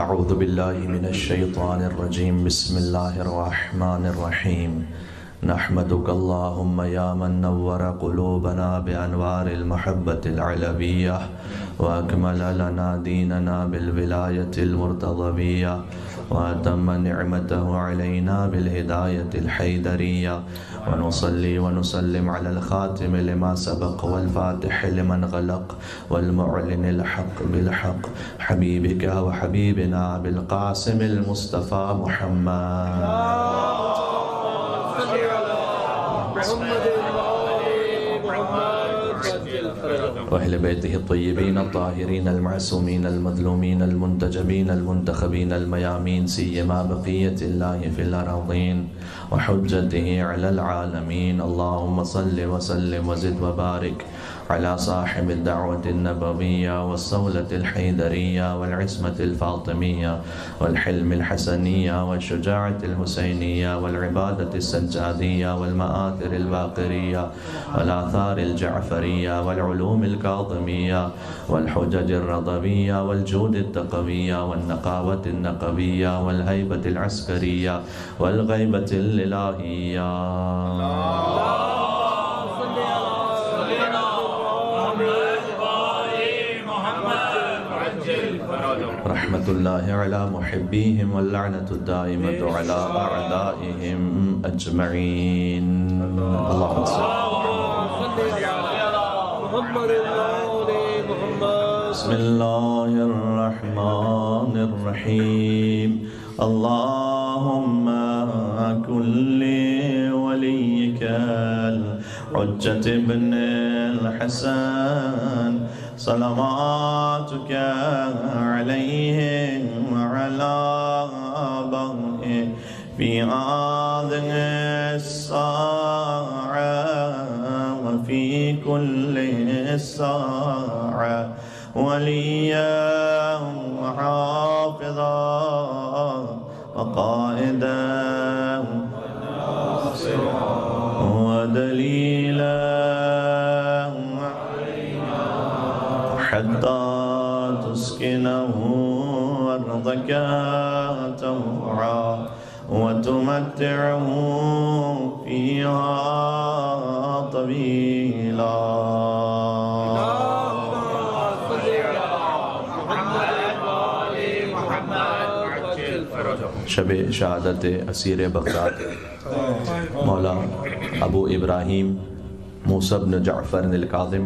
اعوذ باللہ من الشیطان الرجیم بسم اللہ الرحمن الرحیم نحمدک اللہم یا من نور قلوبنا بانوار المحبت العلویہ واکمل لنا دیننا بالولایت المرتضویہ واتم نعمته علینا بالہدایت الحیدریہ ونصلی ونسلم علی الخاتم لما سبق والفاتح لمن غلق والمعلن الحق بالحق حبیبک وحبیبنا بالقاسم المصطفى محمد وأهل بيته الطيبين الطاهرين المعصومين المظلومين المنتجبين المنتخبين الميامين سيما بقية الله في الأرضين وحجته على العالمين اللهم صل وسلم وزد وبارك على صاحب الدعوة النبوية والصولة الحيدرية والعصمة الفاطمية والحلم الحسنية والشجاعة الحسينية والعبادة السجادية والمآثر الباقرية والآثار الجعفرية والعلوم الكاظمية والحجج الرضوية والجود التقوية والنقاوة النقوية والهيبة العسكرية والغيبة الإلهية رحمة الله على محبيهم واللعنة الدائمة على أعدائهم أجمعين اللهم صل بسم الله الرحمن الرحيم اللهم كن لوليك الحجة ابن الحسن صلواتك عليه وعلى آبائه في هذه الساعة وفي كل ساعة وليا وحافظا وقائدا ودليلا حتى تسكنه أرضك طوعا وتمتعه فيها طويلا شب شہادت اسیر بغداد مولا ابو ابراہیم موسیٰ بن جعفر الکاظم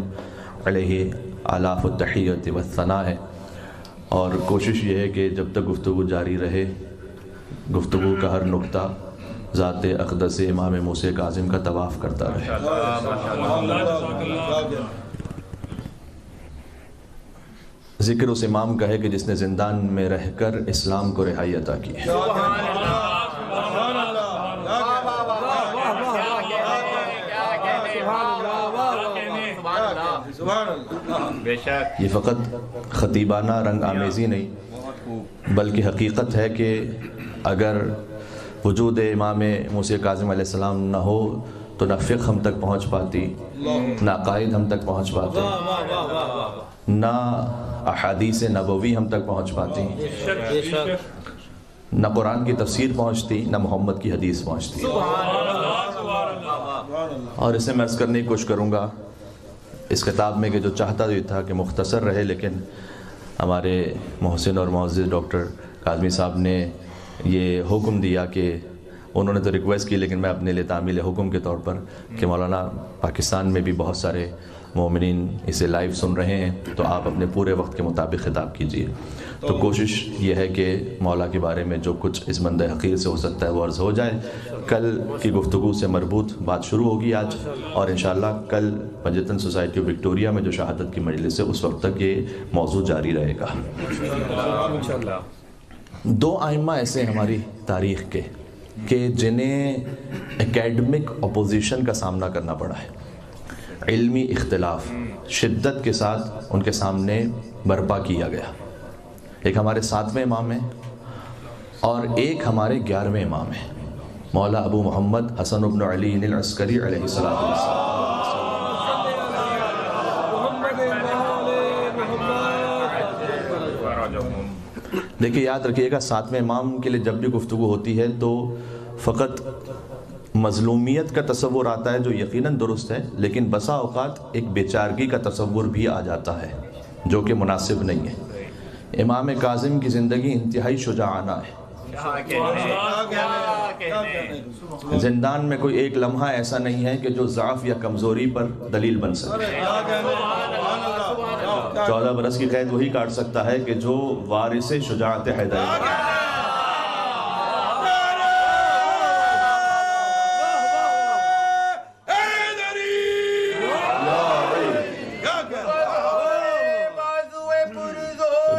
علیہ آلاف التحیت والثناء ہے، اور کوشش یہ ہے کہ جب تک گفتگو جاری رہے گفتگو کا ہر نقطہ ذات اقدس امام موسیٰ کاظم کا طواف کرتا رہے۔ ذکر اس امام کا ہے کہ جس نے زندان میں رہ کر اسلام کو رہائی عطا کی ہے۔ یہ فقط خطیبانہ رنگ آمیزی نہیں بلکہ حقیقت ہے کہ اگر وجود امام موسیٰ کاظم علیہ السلام نہ ہو تو نہ فقہ ہم تک پہنچ پاتی، نہ عقائد ہم تک پہنچ پاتے، نہ احادیث نبوی ہم تک پہنچ پاتی، نہ قرآن کی تفسیر پہنچتی، نہ محمد کی حدیث پہنچتی۔ اور اسے میں عرض کرنے کی کوشش کروں گا اس کتاب میں کہ جو چاہتا یہ تھا کہ مختصر رہے، لیکن ہمارے محسن اور معزز ڈاکٹر کاظمی صاحب نے یہ حکم دیا کہ انہوں نے تو ریکویسٹ کی لیکن میں اپنے لیے تعمیل حکم کے طور پر کہ مولانا پاکستان میں بھی بہت سارے مومنین اسے لائیو سن رہے ہیں تو آپ اپنے پورے وقت کے مطابق خطاب کیجئے۔ تو کوشش یہ ہے کہ مولا کے بارے میں جو کچھ اس بند حقیر سے ہو سکتا ہے وہ عرض ہو جائے۔ کل کی گفتگو سے مربوط بات شروع ہوگی آج، اور انشاءاللہ کل پنجتن سوسائٹی آف وکٹوریا میں جو شہادت کی مجلس ہے اس وقت تک یہ موضوع جاری رہے گا۔ دو آئمہ ایسے ہیں ہماری تاریخ کے کہ جنہیں اکیڈمک اپوزیشن کا سامنا کرنا پڑا ہے، علمی اختلاف شدت کے ساتھ ان کے سامنے برپا کیا گیا۔ ایک ہمارے 7ویں امام ہیں اور ایک ہمارے 11ویں امام ہیں، مولا ابو محمد حسن بن علی العسکری علیہ السلام۔ دیکھیے یاد رکھیے گا، 7ویں امام کے لیے جب بھی گفتگو ہوتی ہے تو فقط مظلومیت کا تصور آتا ہے جو یقیناً درست ہے، لیکن بسا اوقات ایک بیچارگی کا تصور بھی آ جاتا ہے جو کہ مناسب نہیں ہے۔ امام کاظم کی زندگی انتہائی شجاعانہ ہے، زندان میں کوئی ایک لمحہ ایسا نہیں ہے کہ جو ضعف یا کمزوری پر دلیل بن سکے۔ 14 برس کی قید وہی کاٹ سکتا ہے کہ جو وارث شجاعت حیدری ہے۔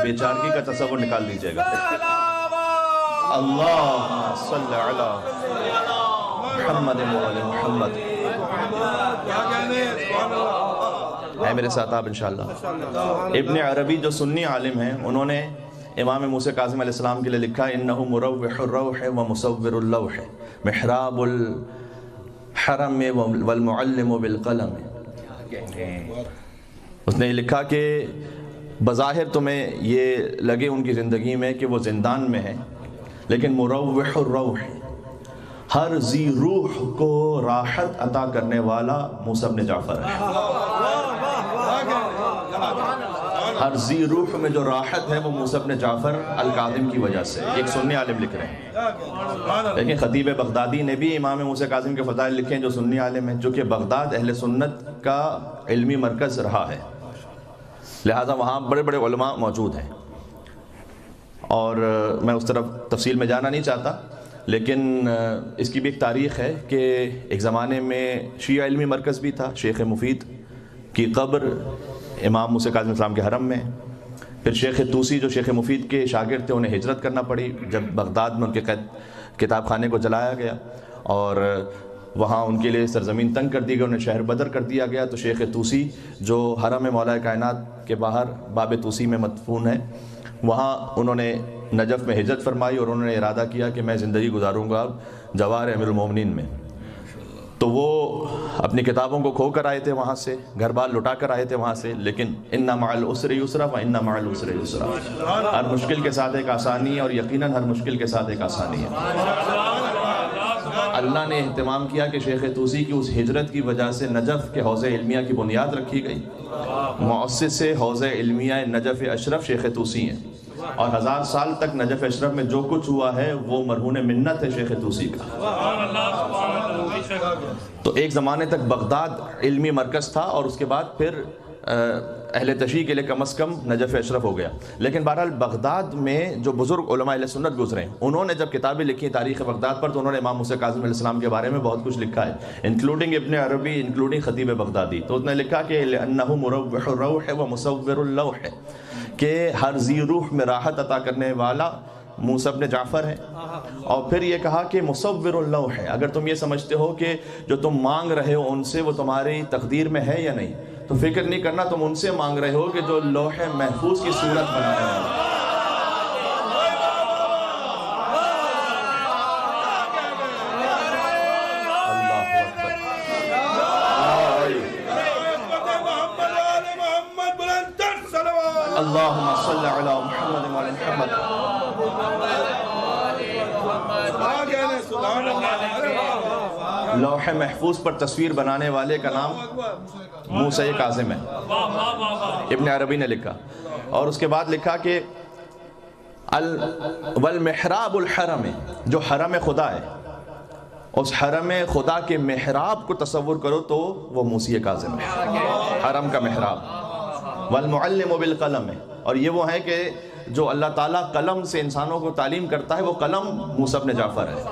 بیچارگی کا تصور نکال لیجئے گا۔ اللہم صلی علی محمد وعلی محمد۔ ہے میرے ساتھ آپ انشاءاللہ۔ ابن عربی جو سنی عالم ہیں، انہوں نے امام موسیٰ کاظم علیہ السلام کے لئے لکھا انہو مروح الروح ومصور اللوح محراب الحرم والمعلم بالقلم۔ اس نے لکھا کہ بظاہر تمہیں یہ لگے ان کی زندگی میں کہ وہ زندان میں ہے، لیکن مروح الروح، ہر ذی روح کو راحت عطا کرنے والا موسیٰ بن جعفر ہے۔ ہر ذی روح میں جو راحت ہے وہ موسیٰ بن جعفر الکاظم کی وجہ سے، ایک سنی عالم لکھ رہے ہیں۔ لیکن خطیب بغدادی نے بھی امام موسیٰ کاظم کے فضائل لکھے ہیں، جو سنی عالم ہیں، جو کہ بغداد اہل سنت کا علمی مرکز رہا ہے، لہٰذا وہاں بڑے بڑے علماء موجود ہیں، اور میں اس طرف تفصیل میں جانا نہیں چاہتا، لیکن اس کی بھی ایک تاریخ ہے کہ ایک زمانے میں شیعہ علمی مرکز بھی تھا، شیخ مفید کی قبر امام موسیٰ کاظم السلام کے حرم میں۔ پھر شیخ طوسی جو شیخ مفید کے شاگرد تھے، انہیں ہجرت کرنا پڑی جب بغداد میں ان کے کتاب خانے کو جلایا گیا، اور وہاں ان کے لیے سرزمین تنگ کر دی گئی، انہیں شہر بدر کر دیا گیا۔ تو شیخ طوسی جو حرم مولا کائنات کے باہر باب طوسی میں مدفون ہے، وہاں انہوں نے نجف میں ہجرت فرمائی اور انہوں نے ارادہ کیا کہ میں زندگی گزاروں گا جوار امیر المومنین میں۔ تو وہ اپنی کتابوں کو کھو کر آئے تھے وہاں سے، گھر بار لٹا کر آئے تھے وہاں سے، لیکن ان مع العسر یسرا وان مع العسر یسرا، ہر مشکل کے ساتھ ایک آسانی ہے، اور یقیناً ہر مشکل کے ساتھ ایک آسانی ہے۔ اللہ نے اہتمام کیا کہ شیخ طوسی کی اس ہجرت کی وجہ سے نجف کے حوض علمیہ کی بنیاد رکھی گئی۔ مؤسس حوض علمیہ نجف اشرف شیخ طوسی ہیں، اور 1000 سال تک نجف اشرف میں جو کچھ ہوا ہے وہ مرہون منت ہے شیخ طوسی کا۔ تو ایک زمانے تک بغداد علمی مرکز تھا، اور اس کے بعد پھر اہل تشیع کے لیے کم از کم نجف اشرف ہو گیا۔ لیکن بہرحال بغداد میں جو بزرگ علماء اہل سنت گزرے، انہوں نے جب کتابیں لکھی تاریخ بغداد پر، تو انہوں نے امام موسیٰ کاظم علیہ السلام کے بارے میں بہت کچھ لکھا ہے، انکلوڈنگ ابن عربی، انکلوڈنگ خطیب بغدادی۔ تو اس نے لکھا کہ لأنہ مروح الروح ومصور اللوح، کہ ہر ذی روح میں راحت عطا کرنے والا موسیٰ بن جعفر ہے۔ اور پھر یہ کہا کہ مصور اللوح ہے، اگر تم یہ سمجھتے ہو کہ جو تم مانگ رہے ہو ان سے وہ تمہاری تقدیر میں ہے یا نہیں، تو فکر نہیں کرنا، تم ان سے مانگ رہے ہو کہ جو لوح محفوظ کی صورت بنانے والا۔ اللہم صلی علی محمد وعلی محمد۔ لوح محفوظ پر تصویر بنانے والے کا نام موسیٰ کاظم ہے، ابن عربی نے لکھا۔ اور اس کے بعد لکھا کہ والمحراب الحرم، جو حرم خدا ہے، اس حرم خدا کے محراب کو تصور کرو تو وہ موسیٰ کاظم ہے، حرم کا محراب۔ والمعلم بالقلم، اور یہ وہ ہے کہ جو اللہ تعالیٰ قلم سے انسانوں کو تعلیم کرتا ہے، وہ قلم موسیٰ بن جعفر ہے۔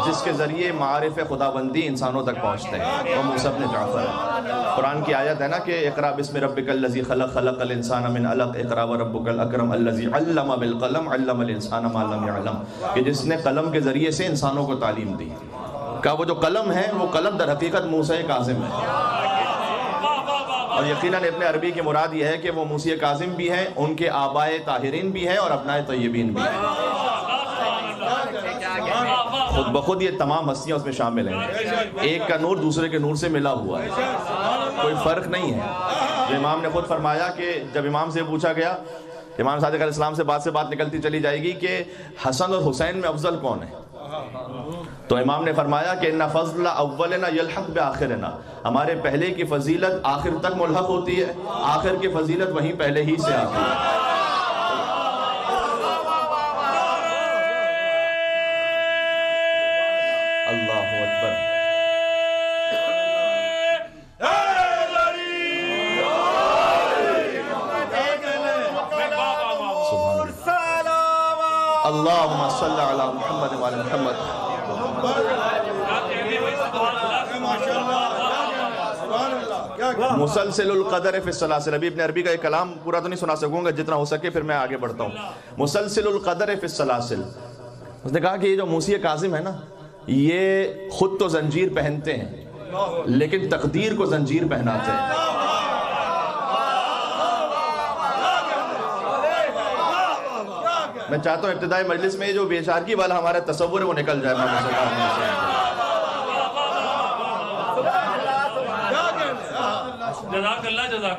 جس کے ذریعے معارف خداوندی انسانوں تک پہنچتے ہیں، وہ موسیٰ بن جعفر ہے۔ قرآن کی آیت ہے نا کہ اقرأ بسم ربک الذی خلق خلق الانسان من علق اقرأ وربک الاکرم الذی علم بالقلم علم الانسان ما لم یعلم، کہ جس نے قلم کے ذریعے سے انسانوں کو تعلیم دی۔ کہا وہ جو قلم ہے وہ قلم در حقیقت موسیٰ کاظم ہے، اور یقیناً ابن عربی کی مراد یہ ہے کہ وہ موسیٰ کاظم بھی ہیں، ان کے آبائے طاہرین بھی ہیں اور ابنائے طیبین بھی ہیں، خود بخود یہ تمام ہستیاں اس میں شامل ہیں، ایک کا نور دوسرے کے نور سے ملا ہوا ہے، کوئی فرق نہیں ہے۔ جو امام نے خود فرمایا کہ جب امام سے پوچھا گیا، امام صادق علیہ السلام سے بات نکلتی چلی جائے گی کہ حسن اور حسین میں افضل کون ہے، تو امام نے فرمایا کہ اِنَّ فَضْلَ اولنا یلحق بآخرنا، ہمارے پہلے کی فضیلت آخر تک ملحق ہوتی ہے، آخر کی فضیلت وہیں پہلے ہی سے آتی ہے۔ اللہ اکبر۔ اللہم صلی علی محمد وعلی محمد۔ مسلسل القدر فی السلاسل، ابھی ابن عربی کا ایک کلام پورا تو نہیں سنا سکوں گا، جتنا ہو سکے پھر میں آگے بڑھتا ہوں۔ مسلسل القدر فی السلاسل، اس نے کہا کہ یہ جو موسیٰ کاظم ہے نا، یہ خود تو زنجیر پہنتے ہیں لیکن تقدیر کو زنجیر پہناتے ہیں۔ میں چاہتا ہوں ابتدائی مجلس میں جو بیچارگی والا ہمارا تصور ہے وہ نکل جائے۔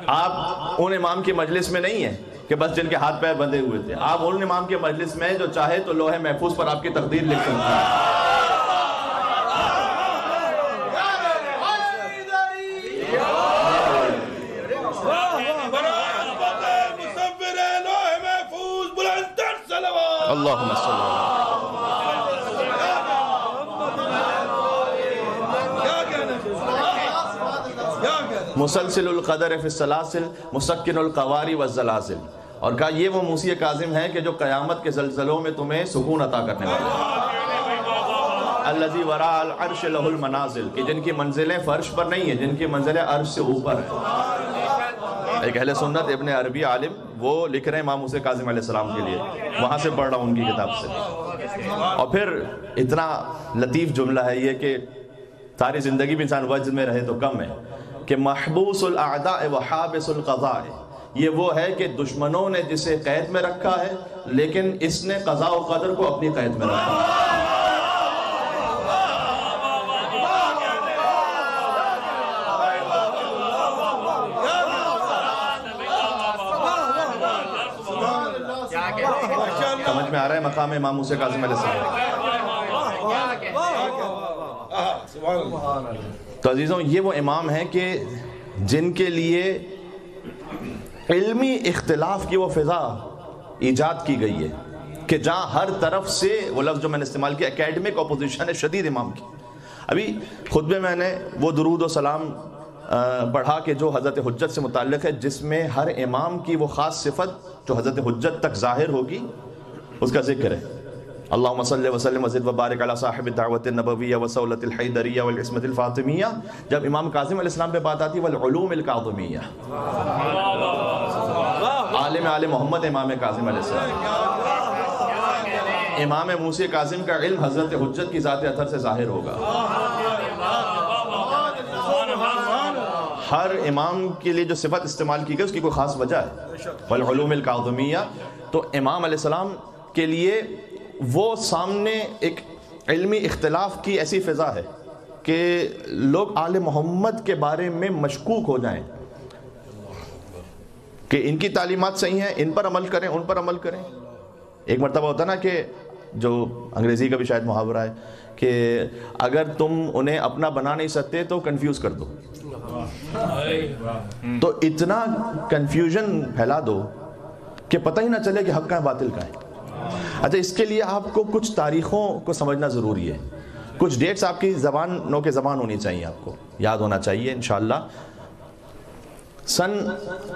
آپ ان امام کی مجلس میں نہیں ہیں کہ بس جن کے ہاتھ پیر بندھے ہوئے تھے، آپ ان امام کے مجلس میں جو چاہے تو لوح محفوظ پر آپ کی تقدیر لکھ سکتے ہیں۔ اللہم صلی مسلسل القدر فی السلاسل مسکن القواری والزلازل، اور کہا یہ وہ موسیٰ کاظم ہے کہ جو قیامت کے زلزلوں میں تمہیں سکون عطا کرنے والا ہے۔ الذی وراء العرش لہ المنازل، کہ جن کی منزلیں فرش پر نہیں ہیں، جن کی منزلیں عرش سے اوپر ہیں۔ ایک اہل سنت ابن عربی عالم وہ لکھ رہے ہیں امام موسیٰ کاظم علیہ السلام کے لیے، وہاں سے پڑھ رہا ہوں ان کی کتاب سے، اور پھر اتنا لطیف جملہ ہے یہ کہ ساری زندگی بھی انسان وجد میں رہے تو کم ہے، کہ محبوس الاعداء و حابس القضاء، یہ وہ ہے کہ دشمنوں نے جسے قید میں رکھا ہے لیکن اس نے قضاء و قدر کو اپنی قید میں رکھا ہے۔ سمجھ میں آ رہا ہے مقام امام موسیٰ کاظم علیہ السلام؟ تو عزیزوں یہ وہ امام ہیں کہ جن کے لیے علمی اختلاف کی وہ فضا ایجاد کی گئی ہے کہ جہاں ہر طرف سے، وہ لفظ جو میں نے استعمال کیا، اکیڈمک اپوزیشن ہے شدید امام کی۔ ابھی خطبے میں نے وہ درود و سلام پڑھا کہ جو حضرت حجت سے متعلق ہے، جس میں ہر امام کی وہ خاص صفت جو حضرت حجت تک ظاہر ہوگی اس کا ذکر ہے۔ اللہم صلی وسلم وزد وبارک علی صاحب الدعوت النبویہ وسولت الحیدریہ والعصمت الفاطمیہ، جب امام کاظم علیہ السلام پہ بات آتی والعلوم الکاظمیہ، عالم آل محمد امام کاظم علیہ السلام، امام موسیٰ کاظم کا علم حضرت حجت کی ذات اطہر سے ظاہر ہوگا۔ ہر امام کے لیے جو صفت استعمال کی گئی اس کی کوئی خاص وجہ ہے، والعلوم الکاظمیہ، تو امام علیہ السلام کے لیے وہ سامنے ایک علمی اختلاف کی ایسی فضا ہے کہ لوگ آل محمد کے بارے میں مشکوک ہو جائیں کہ ان کی تعلیمات صحیح ہیں، ان پر عمل کریں، ان پر عمل کریں۔ ایک مرتبہ ہوتا نا کہ جو انگریزی کا بھی شاید محاورہ ہے کہ اگر تم انہیں اپنا بنا نہیں سکتے تو کنفیوز کر دو، تو اتنا کنفیوژن پھیلا دو کہ پتہ ہی نہ چلے کہ حق کا ہے باطل کا ہے۔ اچھا، اس کے لیے آپ کو کچھ تاریخوں کو سمجھنا ضروری ہے، کچھ ڈیٹس آپ کی زبانوں کے زبان ہونی چاہیے، آپ کو یاد ہونا چاہیے انشاءاللہ۔ سن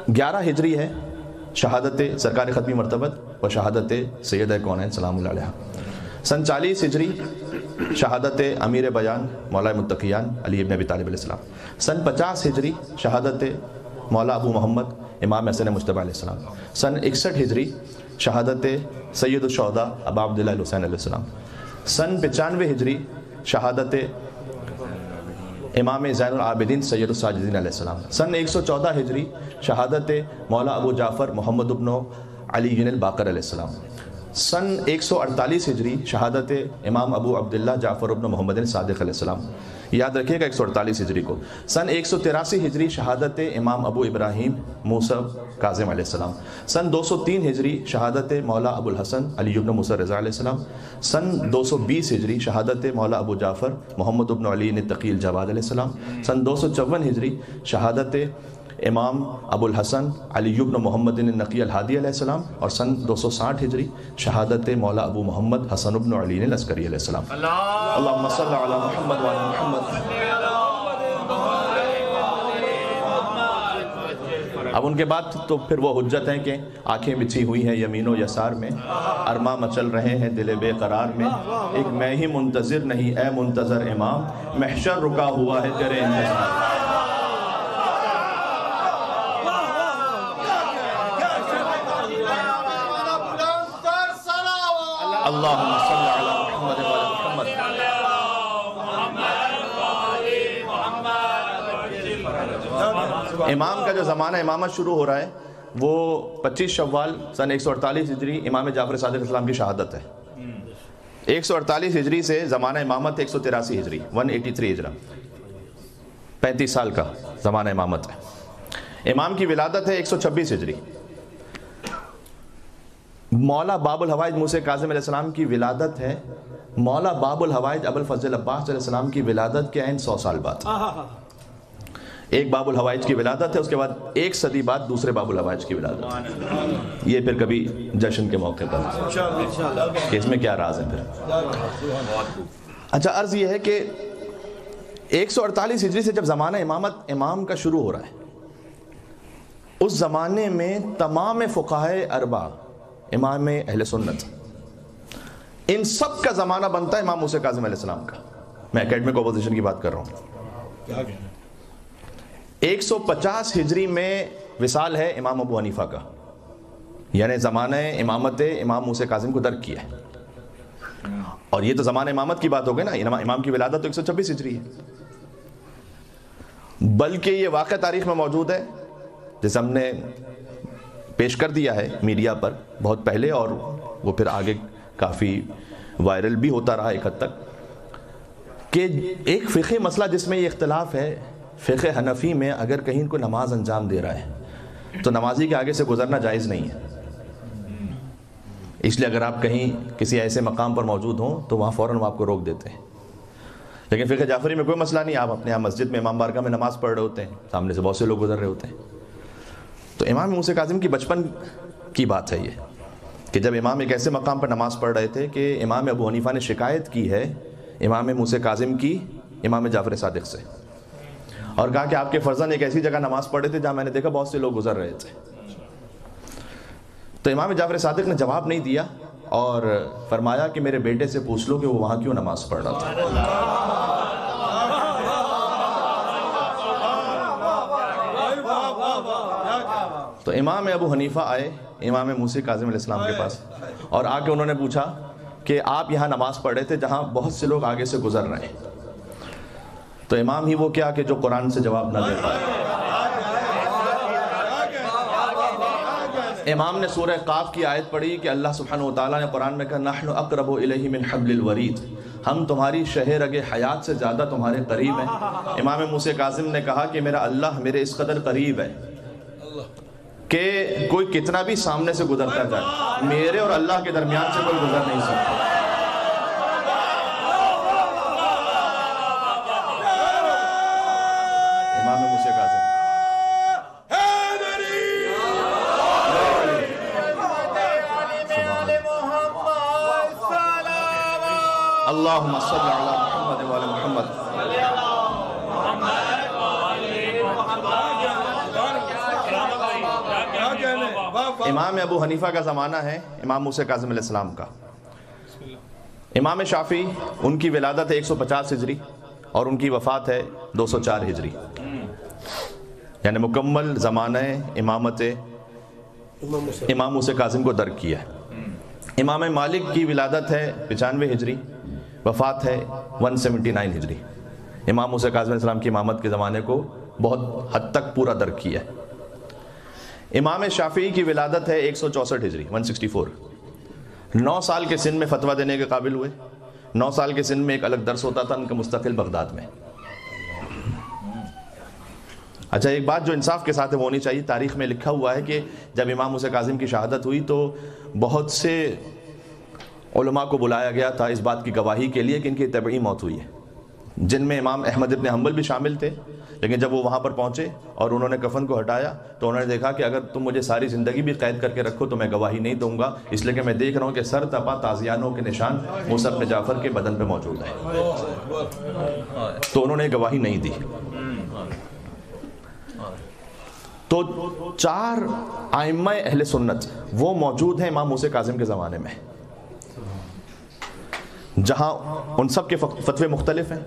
11 ہجری ہے شہادت سرکار ختمی مرتبت و شہادت سیدہ کونین سلام اللہ علیہ۔ سن 40 ہجری شہادت امیر بیان مولا متقیان علی ابن ابی طالب علیہ السلام. سن 50 ہجری شہادت مولا ابو محمد امام حسن مجتبی علیہ السلام. سن 61 ہجری شہادت سید الشہداء ابا عبداللہ الحسین علیہ السلام. سن 95 ہجری شہادت امام زین العابدین سید الساجدین علیہ السلام. سن 114 ہجری شہادت مولا ابو جعفر محمد ابن علی الباقر علیہ السلام. سن 148 ہجری شہادت امام ابو عبداللہ جعفر ابن محمد صادق علیہ السلام. یاد رکھیے گا 148 ہجری کو. سن 183 ہجری شہادت امام ابو ابراہیم موسیٰ کاظم علیہ السلام. سن 203 ہجری شہادت مولا ابو الحسن علی ابن موسیٰ رضا علیہ السلام. سن 220 ہجری شہادت مولا ابو جعفر محمد ابن علی التقی الجواد علیہ السلام. سن 254 ہجری شہادت امام ابو الحسن علی ابن محمد النقی الہادی علیہ السلام. اور سن 260 ہجری شہادت مولا ابو محمد حسن ابن علی العسکری علیہ السلام. اللہم صلی علی محمد وعلی محمد. اب ان کے بعد تو پھر وہ حجت ہیں کہ آنکھیں بچھی ہوئی ہیں یمین و یسار میں، ارماں مچل رہے ہیں دل بے قرار میں، ایک میں ہی منتظر نہیں اے منتظر امام، محشر رکا ہوا ہے تیرے انتظار. اللہم صلی علی محمد وعلی محمد. امام کا جو زمانہ امامت شروع ہو رہا ہے وہ 25 شوال سن 148 ہجری امام جعفر صادق علیہ السلام کی شہادت ہے. 148 ہجری سے زمانہ امامت 183 ہجری 183 ہجرہ 35 سال کا زمانہ امامت ہے. امام کی ولادت ہے 126 ہجری. مولا باب الحوائج موسیٰ کاظم علیہ السلام کی ولادت ہے. مولا باب الحوائج ابو الفضل عباس علیہ السلام کی ولادت کے عین 100 سال بعد. ایک باب الحوائج کی ولادت ہے، اس کے بعد 1 صدی بعد دوسرے باب الحوائج کی ولادت. یہ پھر کبھی جشن کے موقع پر کہ اس میں کیا راز ہے پھر. اچھا، عرض یہ ہے کہ 148 ہجری سے جب زمانہ امامت امام کا شروع ہو رہا ہے، اس زمانے میں تمام فقہائے اربعہ امام اہل سنت ان سب کا زمانہ بنتا ہے امام موسیٰ کاظم علیہ السلام کا. میں اکیڈمک اپوزیشن کی بات کر رہا ہوں. 150 ہجری میں وصال ہے امام ابو حنیفہ کا، یعنی زمانہ امامت امام موسیٰ کاظم کو درک کیا ہے. اور یہ تو زمانہ امامت کی بات ہو گئی نا، امام کی ولادت تو 126 ہجری ہے. بلکہ یہ واقع تاریخ میں موجود ہے جیسے ہم نے پیش کر دیا ہے میڈیا پر بہت پہلے، اور وہ پھر آگے کافی وائرل بھی ہوتا رہا ایک حد تک، کہ ایک فقہی مسئلہ جس میں یہ اختلاف ہے، فقہ حنفی میں اگر کہیں کوئی نماز انجام دے رہا ہے تو نمازی کے آگے سے گزرنا جائز نہیں ہے. اس لیے اگر آپ کہیں کسی ایسے مقام پر موجود ہوں تو وہاں فوراً وہ آپ کو روک دیتے ہیں. لیکن فقہ جعفری میں کوئی مسئلہ نہیں، آپ اپنے یہاں مسجد میں امام بارگاہ میں نماز پڑھ رہے ہوتے ہیں، سامنے سے بہت سے لوگ گزر رہے ہوتے ہیں. تو امام موسیٰ کاظم کی بچپن کی بات ہے یہ، کہ جب امام ایک ایسے مقام پر نماز پڑھ رہے تھے کہ امام ابو حنیفہ نے شکایت کی ہے امام موسیٰ کاظم کی امام جعفر صادق سے، اور کہا کہ آپ کے فرزند ایک ایسی جگہ نماز پڑھ رہے تھے جہاں میں نے دیکھا بہت سے لوگ گزر رہے تھے. تو امام جعفر صادق نے جواب نہیں دیا اور فرمایا کہ میرے بیٹے سے پوچھ لو کہ وہ وہاں کیوں نماز پڑھ رہا تھا. تو امام ابو حنیفہ آئے امام موسیٰ کاظم علیہ السلام کے پاس، اور آ کے انہوں نے پوچھا کہ آپ یہاں نماز پڑھ رہے تھے جہاں بہت سے لوگ آگے سے گزر رہے ہیں. تو امام ہی وہ کیا کہ جو قرآن سے جواب نہ دے پائے. امام نے سورہ قاف کی آیت پڑھی کہ اللہ سبحانہ وتعالیٰ نے قرآن میں کہا نحن اقرب الیہ من حبل الورید، ہم تمہاری شہ رگ حیات سے زیادہ تمہارے قریب ہیں. امام موسیٰ کاظم نے کہا کہ میرا اللہ میرے اس قدر قریب ہے کہ کوئی کتنا بھی سامنے سے گزرتا جائے میرے اور اللہ کے درمیان سے کوئی گزر نہیں سکتا. امام موسیٰ کاظم اللہم صلی علی محمد وعلی محمد. امام ابو حنیفہ کا زمانہ ہے امام موسیٰ کاظم علیہ السلام کا. امام شافعی ان کی ولادت ہے 150 ہجری اور ان کی وفات ہے 204 ہجری، یعنی مکمل زمانہ امامت امام موسیٰ کاظم کو درک کیا ہے۔ امام مالک کی ولادت ہے 95 ہجری، وفات ہے 179 ہجری۔ امام موسیٰ کاظم علیہ السلام کی امامت کے زمانے کو بہت حد تک پورا درک کیا ہے۔ امام شافعی کی ولادت ہے 164 ہجری 164۔ 9 سال کے سن میں فتویٰ دینے کے قابل ہوئے۔ 9 سال کے سن میں ایک الگ درس ہوتا تھا ان کا مستقل بغداد میں۔ اچھا، ایک بات جو انصاف کے ساتھ ہے وہ ہونی چاہیے، تاریخ میں لکھا ہوا ہے کہ جب امام موسیٰ کاظم کی شہادت ہوئی تو بہت سے علماء کو بلایا گیا تھا اس بات کی گواہی کے لیے کہ ان کی طبعی موت ہوئی ہے، جن میں امام احمد ابن حنبل بھی شامل تھے۔ لیکن جب وہ وہاں پر پہنچے اور انہوں نے کفن کو ہٹایا تو انہوں نے دیکھا کہ اگر تم مجھے ساری زندگی بھی قید کر کے رکھو تو میں گواہی نہیں دوں گا، اس لیے کہ میں دیکھ رہا ہوں کہ سر تپا تازیانوں کے نشان موسیٰ ابن جعفر کے بدن پہ موجود ہیں، تو انہوں نے گواہی نہیں دی۔ تو 4 ائمہ اہل سنت وہ موجود ہیں امام موسیٰ کاظم کے زمانے میں، جہاں ان سب کے فتوے مختلف ہیں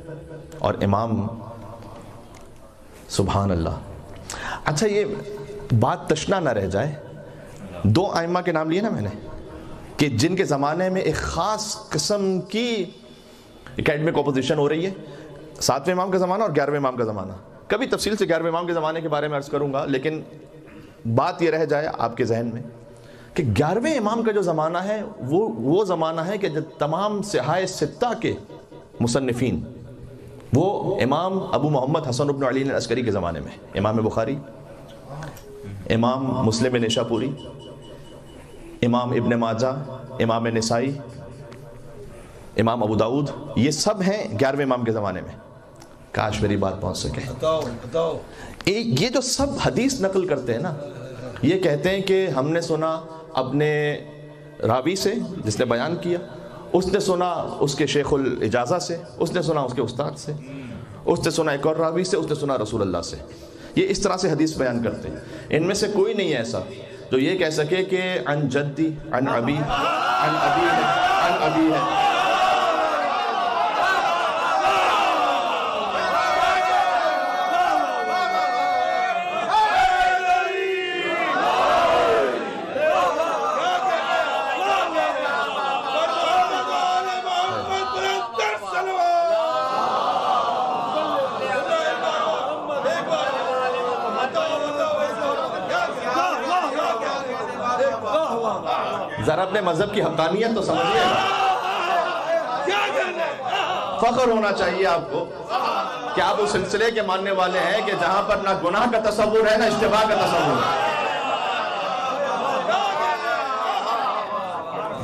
اور امام، سبحان اللہ۔ اچھا، یہ بات تشنا نہ رہ جائے، 2 ائمہ کے نام لیے نا میں نے کہ جن کے زمانے میں ایک خاص قسم کی اکیڈمک اپوزیشن ہو رہی ہے، 7ویں امام کا زمانہ اور 11ویں امام کا زمانہ۔ کبھی تفصیل سے 11ویں امام کے زمانے کے بارے میں عرض کروں گا، لیکن بات یہ رہ جائے آپ کے ذہن میں کہ 11ویں امام کا جو زمانہ ہے وہ زمانہ ہے کہ جب تمام صحاح 6 کے مصنفین، وہ امام ابو محمد حسن بن علی العسکری کے زمانے میں، امام بخاری، امام مسلم نیشاپوری، امام ابن ماجہ، امام نسائی، امام ابو داؤد، یہ سب ہیں 11ویں امام کے زمانے میں۔ کاش میری بات پہنچ سکے۔ یہ جو سب حدیث نقل کرتے ہیں نا، یہ کہتے ہیں کہ ہم نے سنا اپنے راوی سے جس نے بیان کیا، اس نے سنا اس کے شیخ الاجازہ سے، اس نے سنا اس کے استاد سے، اس نے سنا ایک اور راوی سے، اس نے سنا رسول اللہ سے۔ یہ اس طرح سے حدیث بیان کرتے ہیں۔ ان میں سے کوئی نہیں ہے ایسا جو یہ کہہ سکے کہ عن جدی عن ابی عن ابی ہے عن ابی ہے۔ ذرا اپنے مذہب کی حقانیت تو سمجھیے گا، فخر ہونا چاہیے آپ کو کہ آپ اس سلسلے کے ماننے والے ہیں کہ جہاں پر نہ گناہ کا تصور ہے نہ اشتباہ کا تصور ہے،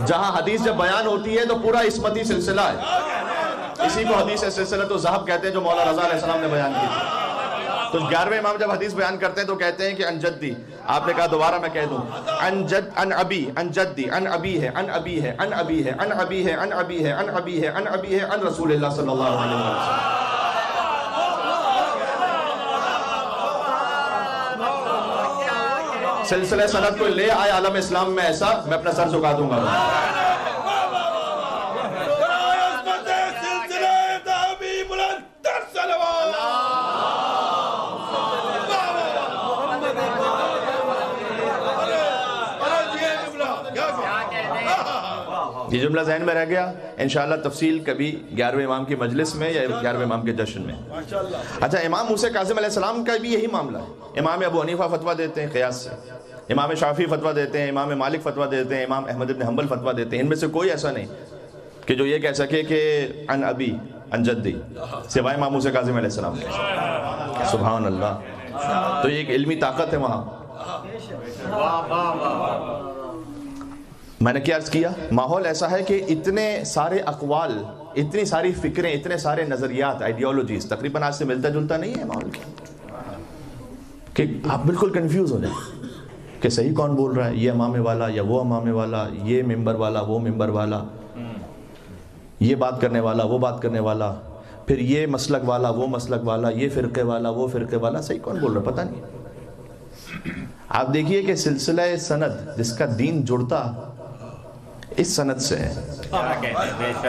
جہاں حدیث جب بیان ہوتی ہے تو پورا عصمتی سلسلہ ہے۔ اسی کو حدیث سلسلۃ الذہب کہتے ہیں جو مولا رضا علیہ السلام نے بیان کی تھی۔ تو 11ویں امام جب حدیث بیان کرتے ہیں تو کہتے ہیں کہ عن جدی، آپ نے کہا دوبارہ میں کہہ دوں، عن ابی، عن جدی، عن ابی ہے، عن ابی ہے، عن ابی ہے، عن ابی ہے، عن ابی ہے، عن ابی ہے، عن ابی ہے، عن رسول اللہ صلی اللہ علیہ وسلم۔ سلسلہ سند کو لے آئے عالم اسلام میں ایسا، میں اپنا سر جھکا دوں گا۔ یہ جملہ ذہن میں رہ گیا، انشاءاللہ تفصیل کبھی 11ویں امام کی مجلس میں یا 11ویں امام کے جشن میں۔ اچھا، امام موسیٰ کاظم علیہ السلام کا بھی یہی معاملہ ہے۔ امام ابو حنیفہ فتویٰ دیتے ہیں قیاس سے، امام شافعی فتویٰ دیتے ہیں، امام مالک فتویٰ دیتے ہیں، امام احمد بن حنبل فتویٰ دیتے ہیں۔ ان میں سے کوئی ایسا نہیں کہ جو یہ کہہ سکے کہ عن ابی عن جدی، سوائے امام موسیٰ کاظم علیہ السلام کے۔ سبحان اللہ، تو یہ ایک علمی طاقت ہے وہاں۔ میں نے کیا عرض کیا، ماحول ایسا ہے کہ اتنے سارے اقوال، اتنی ساری فکریں، اتنے سارے نظریات، آئیڈیالوجیز تقریباً آج سے ملتا جلتا نہیں ہے ماحول کی، کہ آپ بالکل کنفیوز ہو جائیں کہ صحیح کون بول رہا ہے، یہ امامے والا یا وہ امامے والا، یہ ممبر والا وہ ممبر والا، یہ بات کرنے والا وہ بات کرنے والا، پھر یہ مسلک والا وہ مسلک والا، یہ فرقے والا وہ فرقے والا، صحیح کون بول رہا ہے پتہ نہیں۔ آپ دیکھیے کہ سلسلہ سند جس کا دین جڑتا اس سند سے ہے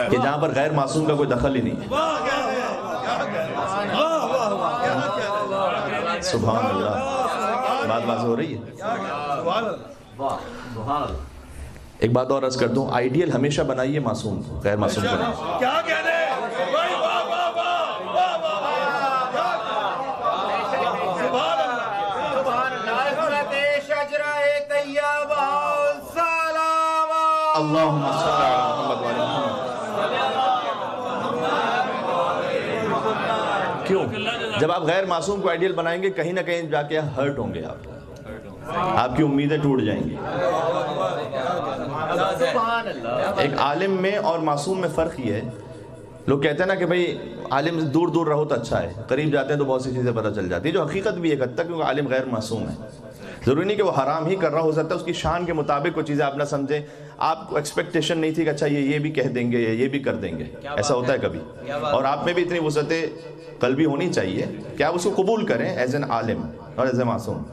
کہ جہاں پر غیر معصوم کا کوئی دخل ہی نہیں ہے. سبحان اللہ. بات واضح ہو رہی ہے. ایک بات اور عرض کر دوں, آئیڈیل ہمیشہ بنائیے معصوم کو, غیر معصوم کو نہیں. کیا کہنے اللہم صلی علی محمد وعلی محمد. کیوں؟ جب آپ غیر معصوم کو آئیڈیل بنائیں گے کہیں نہ کہیں جا کے ہرٹ ہوں گے, آپ کی امیدیں ٹوٹ جائیں گی. ایک عالم میں اور معصوم میں فرق یہ ہے, لوگ کہتے ہیں نا کہ بھئی عالم دور دور رہو تو اچھا ہے, قریب جاتے ہیں تو بہت سی چیزیں پتہ چل جاتی ہے, جو حقیقت بھی ایک حد تک, کیونکہ عالم غیر معصوم ہے. ضروری نہیں کہ وہ حرام ہی کر رہا ہو سکتا ہے اس کی شان کے مطابق وہ چیزیں آپ نہ سمجھیں, آپ کو ایکسپیکٹیشن نہیں تھی کہ اچھا یہ بھی کہہ دیں گے یا یہ بھی کر دیں گے, ایسا ہوتا ہے کبھی. اور آپ میں بھی اتنی وسعت قلبی ہونی چاہیے کہ آپ اس کو قبول کریں ایز این عالم اور ایز اے معصوم.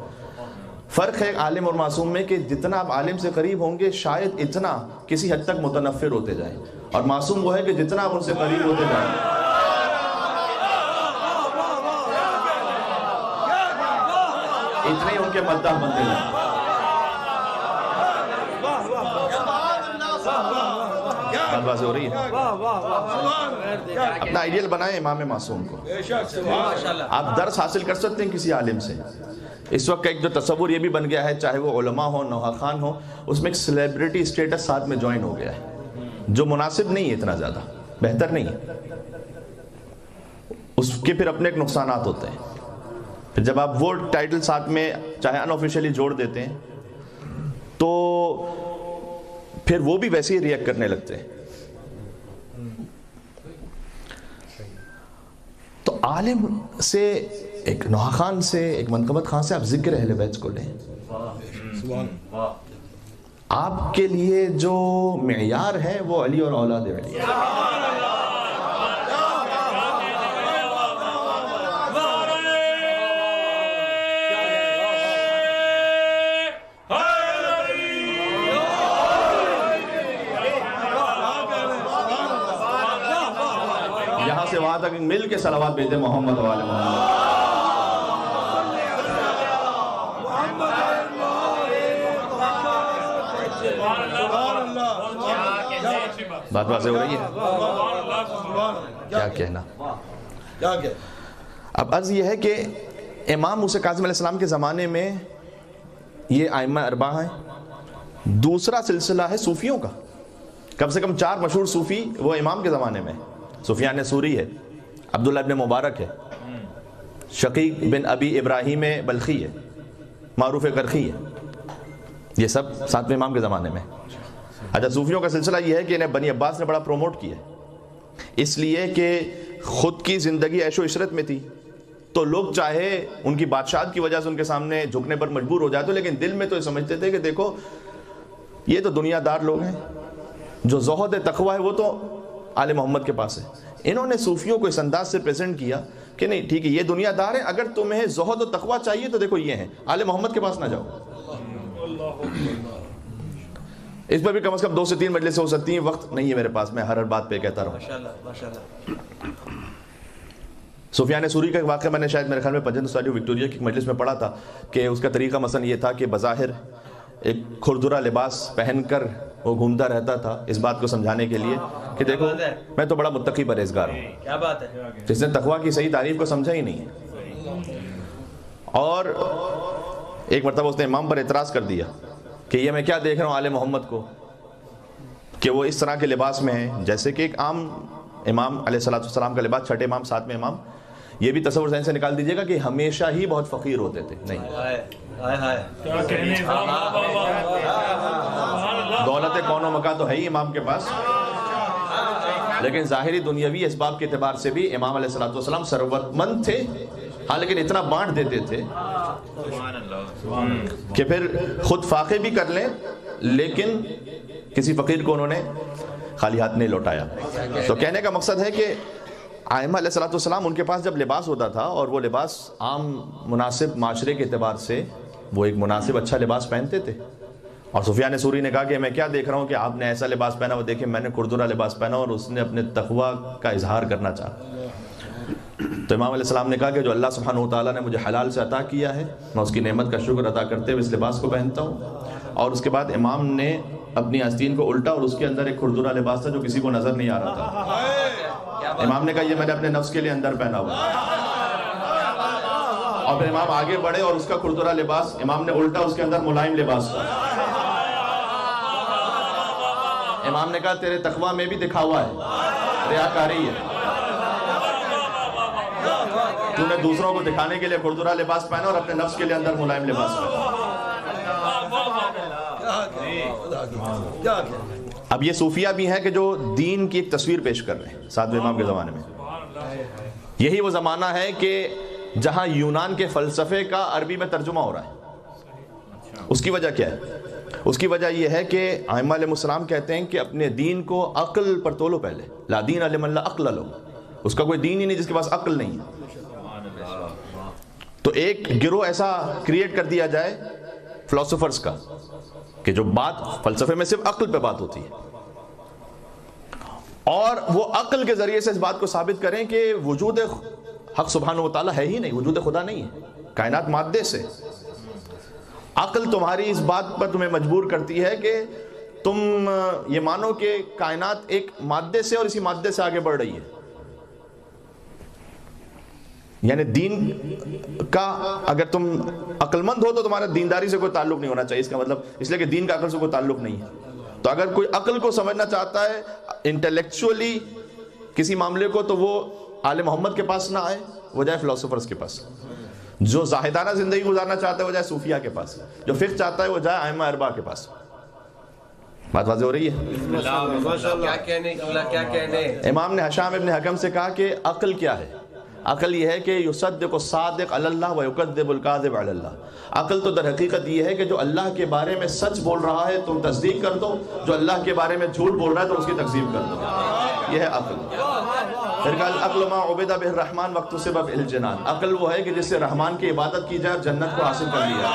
فرق ہے عالم اور معصوم میں کہ جتنا آپ عالم سے قریب ہوں گے شاید اتنا کسی حد تک متنفر ہوتے جائیں, اور معصوم وہ ہے کہ جتنا آپ ان سے قریب ہوتے جائیں اتنے ہی ان کے مداح بنتے جائیں. بات واضح ہو رہی ہے. اپنا آئیڈیل بنائیں امام معصوم کو. آپ درس حاصل کر سکتے ہیں کسی عالم سے. اس وقت ایک جو تصور یہ بھی بن گیا ہے, چاہے وہ علماء ہوں, نوحہ خان ہوں, اس میں ایک سیلیبریٹی اسٹیٹس ساتھ میں جوائن ہو گیا ہے, جو مناسب نہیں ہے, اتنا زیادہ بہتر نہیں ہے. اس کے پھر اپنے ایک نقصانات ہوتے ہیں. پھر جب آپ وہ ٹائٹل ساتھ میں چاہے ان آفیشیلی جوڑ دیتے ہیں تو پھر وہ بھی ویسے ہی ریئیکٹ کرنے لگتے ہیں. تو عالم سے, ایک نوحہ خان سے, ایک منقبت خان سے آپ ذکر اہل بیت کو لیں. آپ کے لیے جو معیار ہے وہ علی اور اولاد علی. یہاں سے وہاں تک مل کے صلوات بھیجیں محمد و آل محمد. بات واضح ہو رہی ہے. کیا کہنا. اب عرض یہ ہے کہ امام موسیٰ کاظم علیہ السلام کے زمانے میں یہ ائمہ اربعہ ہیں. دوسرا سلسلہ ہے صوفیوں کا. کم سے کم 4 مشہور صوفی وہ امام کے زمانے میں. سفیان ثوری ہے, عبداللہ ابن مبارک ہے, شقیق بن ابی ابراہیم بلخی ہے, معروف کرخی ہے. یہ سب 7ویں امام کے زمانے میں. اچھا, صوفیوں کا سلسلہ یہ ہے کہ انہیں بنی عباس نے بڑا پروموٹ کیا, اس لیے کہ خود کی زندگی عیش و عشرت میں تھی, تو لوگ چاہے ان کی بادشاہت کی وجہ سے ان کے سامنے جھکنے پر مجبور ہو جاتے, لیکن دل میں تو یہ سمجھتے تھے کہ دیکھو یہ تو دنیا دار لوگ ہیں, جو زہد تقوی ہے وہ تو آل محمد کے پاس ہے. انہوں نے صوفیوں کو اس انداز سے پریزنٹ کیا کہ نہیں ٹھیک ہے, یہ دنیا دار ہیں, اگر تمہیں زہد و تقوی چاہیے تو دیکھو یہ ہیں, آل محمد کے پاس نہ جاؤ. اس پر بھی کم از کم 2 سے 3 مجلسیں ہو سکتی ہیں, وقت نہیں ہے میرے پاس, میں ہر بات پہ کہتا رہوں. سفیان ثوری کا ایک واقعہ میں نے شاید میرے خیال میں پنجن سالیو وکٹوریا کی مجلس میں پڑھا تھا کہ اس کا طریقہ مثلا یہ تھا کہ بظاہر ایک کھردرا لباس پہن کر وہ گھومتا رہتا تھا, اس بات کو سمجھانے کے لیے کہ دیکھو میں تو بڑا متقی پرہیزگار ہوں. کیا بات ہے, جس نے تقویٰ کی صحیح تعریف کو سمجھا ہی نہیں ہے. اور ایک مرتبہ اس نے امام پر اعتراض کر دیا کہ یہ میں کیا دیکھ رہا ہوں آل محمد کو کہ وہ اس طرح کے لباس میں ہیں جیسے کہ ایک عام امام علیہ السلام کا لباس, 6 امام 7 امام. یہ بھی تصور ذہن سے نکال دیجئے گا کہ ہمیشہ ہی بہت فقیر ہوتے تھے. نہیں, دولت کون و مکان تو ہے ہی امام کے پاس, لیکن ظاہری دنیاوی اسباب کے اعتبار سے بھی امام علیہ السلام ثروت مند تھے, ہاں لیکن اتنا بانٹ دیتے تھے کہ پھر خود فاقے بھی کر لیں لیکن کسی فقیر کو انہوں نے خالی ہاتھ نہیں لوٹایا. تو کہنے کا مقصد ہے کہ ائمہ علیہ السلام ان کے پاس جب لباس ہوتا تھا اور وہ لباس عام مناسب معاشرے کے اعتبار سے وہ ایک مناسب اچھا لباس پہنتے تھے, اور سفیان ثوری نے کہا کہ میں کیا دیکھ رہا ہوں کہ آپ نے ایسا لباس پہنا ہوا، دیکھیں میں نے کھردرا لباس پہنا اور اس نے اپنے تقوی کا اظہار کرنا چاہا۔ تو امام علیہ السلام نے کہا کہ جو اللہ سبحانہ و تعالیٰ نے مجھے حلال سے عطا کیا ہے، میں اس کی نعمت کا شکر ادا کرتے ہوئے اس لباس کو پہنتا ہوں۔ اور اس کے بعد امام نے اپنی آستین کو الٹا اور اس کے اندر ایک کھردرا لباس تھا جو کسی کو نظر نہیں آ رہا تھا۔ امام نے کہا یہ میں نے اپنے نفس کے لیے اندر پہنا ہوا۔ اور پھر امام آگے بڑھے اور اس کا کھردرا لباس امام نے الٹا اس کے اندر ملائم لباس تھا۔ امام نے کہا تیرے تقوی میں بھی دکھاوا ہے، ریاکاری ہے، تو نے دوسروں کو دکھانے کے لیے کھردرا لباس پہنا اور اپنے نفس کے لیے اندر ملائم لباس پہنا۔ اب یہ صوفیہ بھی ہیں کہ جو دین کی ایک تصویر پیش کر رہے ہیں ساتویں امام کے زمانے میں۔ یہی وہ زمانہ ہے کہ جہاں یونان کے فلسفے کا عربی میں ترجمہ ہو رہا ہے۔ اس کی وجہ کیا ہے؟ اس کی وجہ یہ ہے کہ ائمہ علیہ السلام کہتے ہیں کہ اپنے دین کو عقل پر تولو پہلے، لا دین لمن لا عقل لہ، اس کا کوئی دین ہی نہیں جس کے پاس عقل نہیں ہے۔ تو ایک گروہ ایسا کریٹ کر دیا جائے فلسفرز کا کہ جو بات فلسفے میں صرف عقل پہ بات ہوتی ہے، اور وہ عقل کے ذریعے سے اس بات کو ثابت کریں کہ وجود حق سبحانہ و تعالیٰ ہے ہی نہیں، وجود خدا نہیں ہے، کائنات مادے سے۔ عقل تمہاری اس بات پر تمہیں مجبور کرتی ہے کہ تم یہ مانو کہ کائنات ایک مادے سے اور اسی مادے سے آگے بڑھ رہی ہے۔ یعنی دین کا اگر تم عقل مند ہو تو تمہارا دینداری سے کوئی تعلق نہیں ہونا چاہیے، اس کا مطلب اس لیے کہ دین کا عقل سے کوئی تعلق نہیں ہے۔ تو اگر کوئی عقل کو سمجھنا چاہتا ہے انٹلیکچولی کسی معاملے کو، تو وہ آل محمد کے پاس نہ آئے، وہ جائے فلسفرز کے پاس۔ جو زاہدانہ زندگی گزارنا چاہتا ہے وہ جائے صوفیہ کے پاس، جو فقہ چاہتا ہے وہ جائے ائمہ اربعہ کے پاس۔ بات واضح ہو رہی ہے؟ کیا کہنے امام نے حشام ابن حکم سے کہا کہ عقل کیا ہے؟ عقل یہ ہے کہ یصدق الصادق علی اللہ ویکذب الکاذب علی اللہ۔ عقل تو در حقیقت یہ ہے کہ جو اللہ کے بارے میں سچ بول رہا ہے تم تصدیق کر دو، جو اللہ کے بارے میں جھوٹ بول رہا ہے تو اس کی تکذیب کر دو۔ یہ ہے عقل۔ پھر کہا العقل ما عبد بہ الرحمن واکتسب بہ الجنان۔ عقل وہ ہے کہ جس سے رحمان کی عبادت کی جائے اور جنت کو حاصل کر لیا۔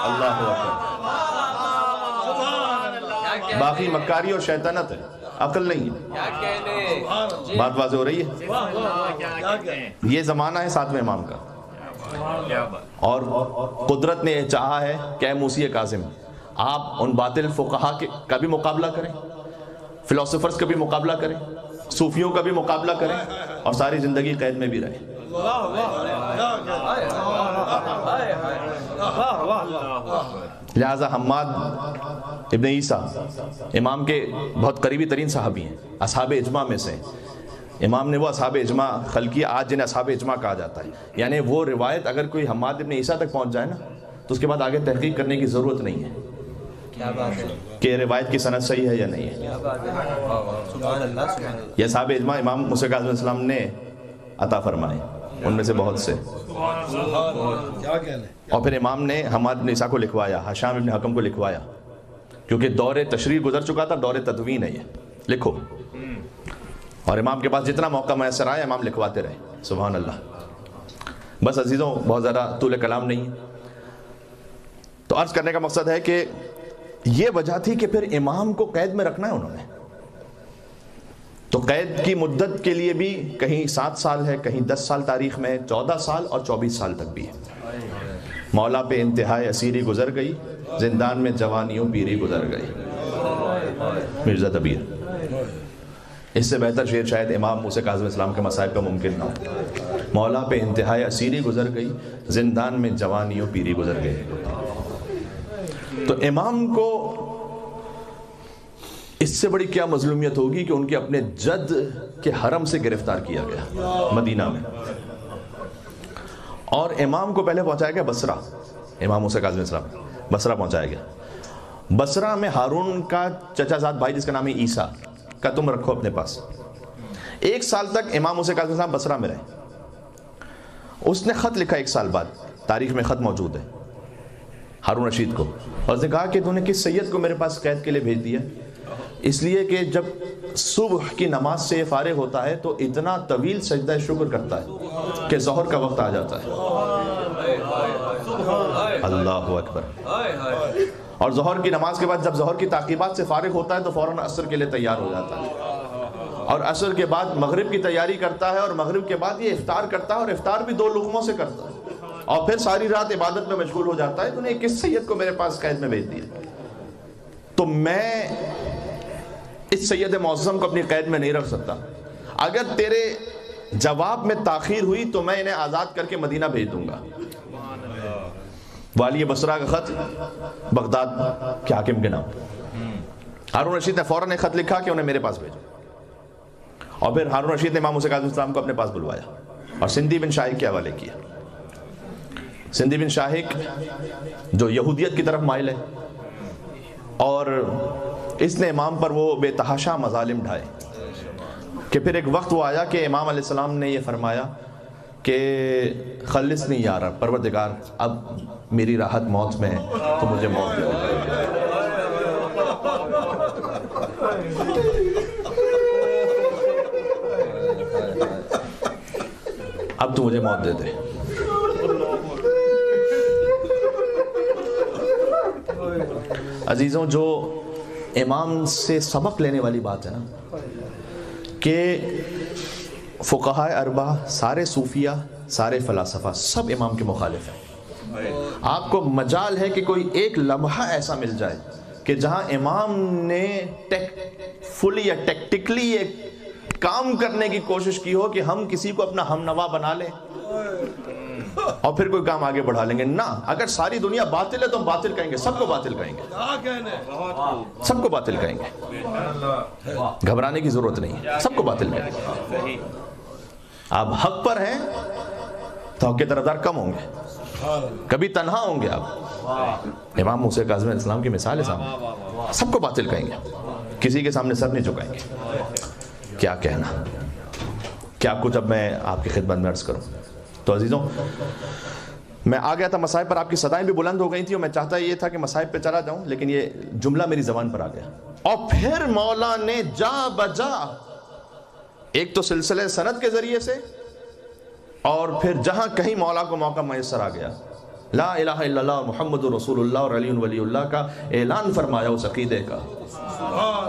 اللہ اکبر۔ باقی مکاری اور شیطنت ہے، عقل نہیں ہے۔ بات واضح ہو رہی ہے؟ یہ زمانہ ہے ساتویں امام کا، اور قدرت نے چاہا ہے کہ اے موسی کاظم آپ ان باطل فقہا کا بھی مقابلہ کریں، فلسفرز کا بھی مقابلہ کریں، صوفیوں کا بھی مقابلہ کریں، اور ساری زندگی قید میں بھی رہیں۔ لہذا حماد ابن عیسیٰ امام کے بہت قریبی ترین صحابی ہیں، اصحاب اجماع میں سے۔ امام نے وہ اصحاب اجماع خلق کیا آج جنہیں اصحاب اجماع کہا جاتا ہے۔ یعنی وہ روایت اگر کوئی حماد ابن عیسیٰ تک پہنچ جائے نا تو اس کے بعد آگے تحقیق کرنے کی ضرورت نہیں ہے کہ روایت کی سند صحیح ہے یا نہیں ہے۔ یہ اصحاب اجماع امام موسیٰ کاظم علیہ السلام نے عطا فرمائے، ان میں سے بہت سے۔ اور پھر امام نے حماد ابن عیسیٰ کو لکھوایا، حشام ابن حکم کو لکھوایا، کیونکہ دور تشریح گزر چکا تھا، دور تدوین ہے، یہ لکھو۔ اور امام کے پاس جتنا موقع میسر آیا امام لکھواتے رہے۔ سبحان اللہ۔ بس عزیزوں بہت زیادہ طول کلام نہیں، تو عرض کرنے کا مقصد ہے کہ یہ وجہ تھی کہ پھر امام کو قید میں رکھنا ہے انہوں نے، تو قید کی مدت کے لیے بھی کہیں 7 سال ہے، کہیں 10 سال تاریخ میں، 14 سال اور 24 سال تک بھی ہے۔ مولا پہ انتہائی اسیری گزر گئی، زندان میں جوانیوں پیری گزر گئی۔ مرزا دبیر۔ اس سے بہتر شعر شاید امام موسیٰ کاظم اسلام کے مصائب کا ممکن نہ ہو۔ مولا پہ انتہائی اسیری گزر گئی، زندان میں جوانیوں پیری گزر گئی۔ تو امام کو اس سے بڑی کیا مظلومیت ہوگی کہ ان کے اپنے جد کے حرم سے گرفتار کیا گیا مدینہ میں، اور امام کو پہلے پہنچایا گیا بصرہ۔ امام موسیٰ کاظم اسلام بصرہ پہنچایا گیا۔ بصرہ میں ہارون کا چچا زاد بھائی جس کا نام ہے عیسیٰ کا تم رکھو اپنے پاس۔ 1 سال تک امام موسیٰ کاظم اسلام بصرہ میں رہے۔ اس نے خط لکھا 1 سال بعد، تاریخ میں خط موجود ہے، ہارون رشید کو، اور اس نے کہا کہ تو نے کس سید کو میرے پاس قید کے لیے بھیج دیا؟ اس لیے کہ جب صبح کی نماز سے یہ فارغ ہوتا ہے تو اتنا طویل سجدہ شکر کرتا ہے کہ ظہر کا وقت آ جاتا ہے۔ اللہ اکبر. اور ظہر کی نماز کے بعد جب ظہر کی تعقیبات سے فارغ ہوتا ہے تو فوراً عصر کے لیے تیار ہو جاتا ہے, اور عصر کے بعد مغرب کی تیاری کرتا ہے, اور مغرب کے بعد یہ افطار کرتا ہے, اور افطار بھی 2 لقموں سے کرتا ہے, اور پھر ساری رات عبادت میں مشغول ہو جاتا ہے. تو نے کس سید کو میرے پاس قید میں بھیج دیا؟ تو میں اس سید معظم کو اپنی قید میں نہیں رکھ سکتا. اگر تیرے جواب میں تاخیر ہوئی تو میں انہیں آزاد کر کے مدینہ بھیج دوں گا. والی بصرہ کا خط بغداد کے حاکم کے نام. ہارون رشید نے فوراً ایک خط لکھا کہ انہیں میرے پاس بھیجو, اور پھر ہارون رشید نے امام موسیٰ کاظمی السلام کو اپنے پاس بلوایا اور سندھی بن شاہق کے حوالے کیا. سندھی بن شاہق جو یہودیت کی طرف مائل ہے, اور اس نے امام پر وہ بے تحاشا مظالم ڈھائے کہ پھر ایک وقت وہ آیا کہ امام علیہ السلام نے یہ فرمایا کہ خلصنی یا رب, پروردگار اب میری راحت موت میں ہے تو مجھے موت دے. اب تو مجھے موت دے دے. عزیزوں, جو امام سے سبق لینے والی بات ہے نا کہ فقہاء اربعہ, سارے صوفیہ, سارے فلاسفہ سب امام کے مخالف ہیں. آپ کو مجال ہے کہ کوئی ایک لمحہ ایسا مل جائے کہ جہاں امام نے فلی یا ٹیکٹیکلی ایک کام کرنے کی کوشش کی ہو کہ ہم کسی کو اپنا ہم نوا بنا لیں اور پھر کوئی کام آگے بڑھا لیں گے. نہ, اگر ساری دنیا باطل ہے تو ہم باطل کہیں گے, سب کو باطل کہیں گے, سب کو باطل کہیں گے. گھبرانے کی ضرورت نہیں ہے, سب کو باطل کہیں گے. آپ حق پر ہیں تو حق کے طرفدار کم ہوں گے, کبھی تنہا ہوں گے آپ. امام موسیٰ کاظمی علیہ السلام کی مثال ہے سامنے, سب کو باطل کہیں گے, کسی کے سامنے سر نہیں جھکائیں گے. کیا کہنا, کیا کچھ اب میں آپ کی خدمت میں عرض کروں. تو عزیزوں, میں آ گیا تھا مسائب پر, آپ کی صدائیں بھی بلند ہو گئی تھی اور میں چاہتا یہ تھا کہ مسائب پہ چلا جاؤں, لیکن یہ جملہ میری زبان پر آ گیا. اور پھر مولا نے جا بجا, ایک تو سلسلے سند کے ذریعے سے, اور پھر جہاں کہیں مولا کو موقع میسر آ گیا, لا الہ الا اللہ محمد رسول اللہ اور علی ولی اللہ کا اعلان فرمایا اس عقیدے کا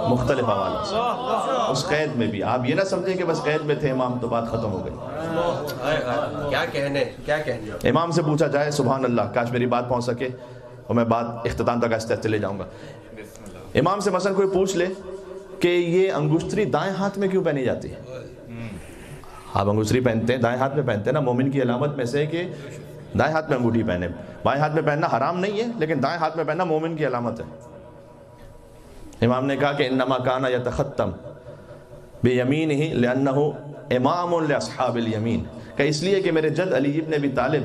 مختلف حوالوں سے. اس قید میں بھی آپ یہ نہ سمجھیں کہ بس قید میں تھے امام تو بات ختم ہو گئی. کیا کہنے امام سے پوچھا جائے, سبحان اللہ, کاش میری بات پہنچ سکے اور میں بات اختتام تک آہستہ آہستہ لے جاؤں گا. امام سے مثلا کوئی پوچھ لے کہ یہ انگشتری دائیں ہاتھ میں کیوں پہنی جاتی ہے؟ آپ انگشتری پہنتے ہیں, دائیں ہاتھ میں پہنتے ہیں نا, مومن کی علامت میں سے کہ دائیں ہاتھ میں انگوٹھی پہنے. بائیں ہاتھ میں پہننا حرام نہیں ہے, لیکن دائیں ہاتھ میں پہننا مومن کی علامت ہے. امام نے کہا کہ انما کان یتختم بیمینہ لانہ امام لاصحاب الیمین, کہ اس لیے کہ میرے جد علی ابن ابی طالب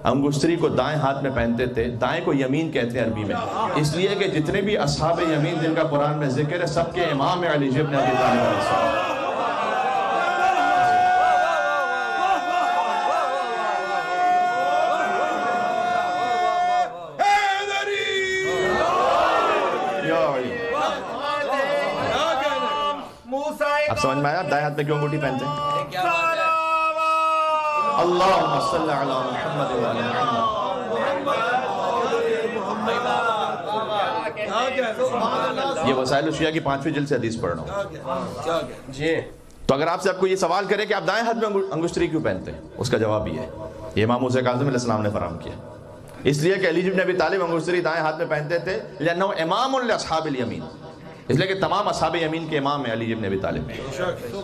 انگشتری کو دائیں ہاتھ میں پہنتے تھے. دائیں کو یمین کہتے ہیں عربی میں, اس لیے کہ جتنے بھی اصحاب یمین جن کا قرآن میں ذکر ہے سب کے امام علی ابن ابی طالب علیہ السلام. اب سمجھ میں آیا دائیں ہاتھ میں کیوں انگوٹھی پہنتے ہیں؟ اللہم صلی علی محمد و علی محمد. یہ وسائل الشیعہ کی 5ویں جلد سے حدیث پڑھ رہا ہوں. تو اگر آپ سے آپ کو یہ سوال کرے کہ آپ دائیں ہاتھ میں انگشتری کیوں پہنتے ہیں, اس کا جواب یہ ہے, یہ امام موسیٰ کاظمی علیہ السلام نے فراہم کیا. اس لیے کہ علی ابن ابی طالب انگشتری دائیں ہاتھ میں پہنتے تھے لأنہ امام لاصحاب الیمین, اس لیے کہ تمام اصحاب یمین کے امام ہیں علی ابن ابی طالب.